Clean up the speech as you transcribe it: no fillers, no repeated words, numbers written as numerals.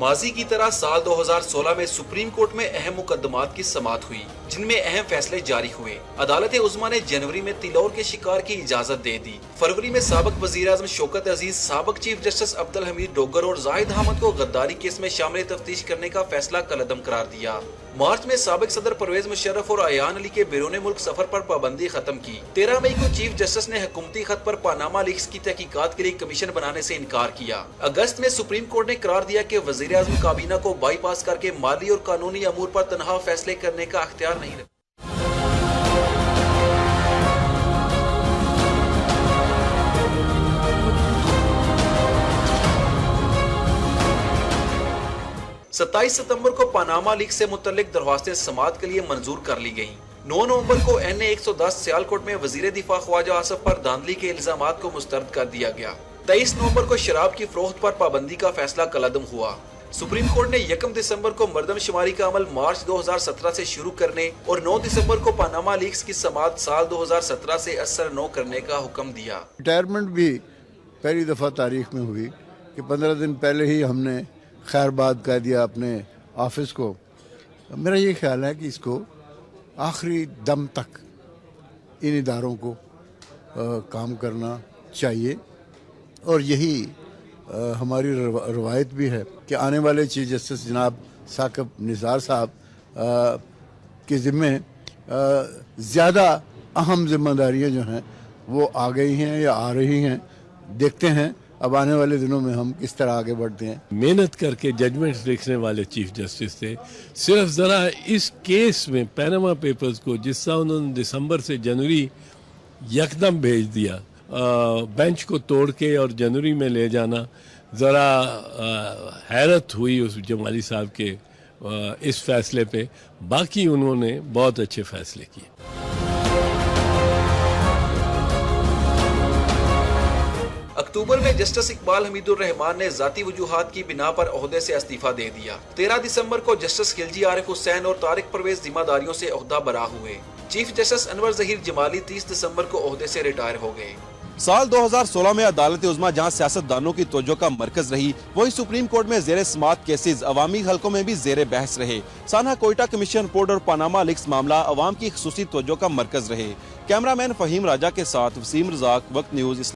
माजी की तरह साल 2016 में सुप्रीम कोर्ट में अहम मुकदमात की समाअत हुई, जिनमें अहम फैसले जारी हुए। अदालत उज़्मा ने जनवरी में तिलौर के शिकार की इजाजत दे दी। फरवरी में साबिक वज़ीर-ए-आज़म शौकत अजीज, साबिक चीफ जस्टिस अब्दुल हमीद डोगर और जाहिद अहमद को गद्दारी केस में शामिल तफ्तीश करने का फैसला कलअदम करार दिया। मार्च में साबिक सदर परवेज मुशर्रफ और अयान अली के बैरून मुल्क सफर पर पाबंदी खत्म की। 13 मई को चीफ जस्टिस ने हुकूमती खत पर पनामा लीक्स की तहकीकात के लिए कमीशन बनाने से इनकार किया। अगस्त में सुप्रीम कोर्ट ने करार दिया कि वज़ीर-ए-आज़म काबीना को बाईपास करके माली और कानूनी अमूर पर तनहा फैसले करने का अख्तियार नहीं रखता। 27 सितंबर को पनामा लीक से मुतल्लिक दरख्वास्तें समाअत के लिए मंजूर कर ली गयी। 9 नवंबर को NA 110 सियालकोट में वजीर दिफा ख्वाजा आसिफ पर धांधली के इल्जामात को मुस्तरद कर दिया गया। 23 नवंबर को शराब की फरोख्त पर पाबंदी का फैसला कलअदम हुआ। सुप्रीम कोर्ट ने 1 दिसंबर को मरदमशुमारी का अमल मार्च 2017 से शुरू करने और 9 दिसंबर को पनामा लीक्स की समाअत साल 2017 से असर न करने का हुक्म दिया। रिटायरमेंट भी पहली दफ़ा तारीख में हुई कि 15 दिन पहले ही हमने खैरबाद कह दिया अपने ऑफिस को। मेरा ये ख्याल है कि इसको आखिरी दम तक इन इदारों को काम करना चाहिए और यही हमारी रवायत भी है कि आने वाले चीफ जस्टिस जनाब साकिब निसार साहब के ज़िम्मे ज़्यादा अहम जिम्मेदारियाँ जो हैं वो आ गई हैं या आ रही हैं। देखते हैं अब आने वाले दिनों में हम किस तरह आगे बढ़ते हैं। मेहनत करके जजमेंट्स लिखने वाले चीफ जस्टिस थे। सिर्फ ज़रा इस केस में पनामा पेपर्स को जिस तरह उन्होंने दिसंबर से जनवरी यकदम भेज दिया, बेंच को तोड़ के और जनवरी में ले जाना, ज़रा हैरत हुई उस जमाली साहब के इस फैसले पे। बाकी उन्होंने बहुत अच्छे फैसले किए। अक्टूबर में जस्टिस इकबाल हमीदुर रहमान ने जाती वजूहात की बिना पर ओहदे से इस्तीफा दे दिया। 13 दिसंबर को जस्टिस खिलजी आरिफ हुसैन और तारिक परवेज जिम्मेदारियों से ओहदा बरा हुए। चीफ जस्टिस अनवर जहीर जमाली 30 दिसंबर को ओहदे से रिटायर हो गए। साल 2016 में अदालत उज़्मा जहां सियासतदानों की तवज्जो का मरकज रही, वहीं सुप्रीम कोर्ट में ज़ेरे समाअत केसेस अवामी हलकों में भी ज़ेरे बहस रहे। साना कोयटा कमीशन रिपोर्ट और पनामा लीक्स मामला अवाम की खुसूसी तवज्जो का मरकज रहे। कैमरामैन फहीम राजा के साथ वसीम रज़ाक, वक्त न्यूज।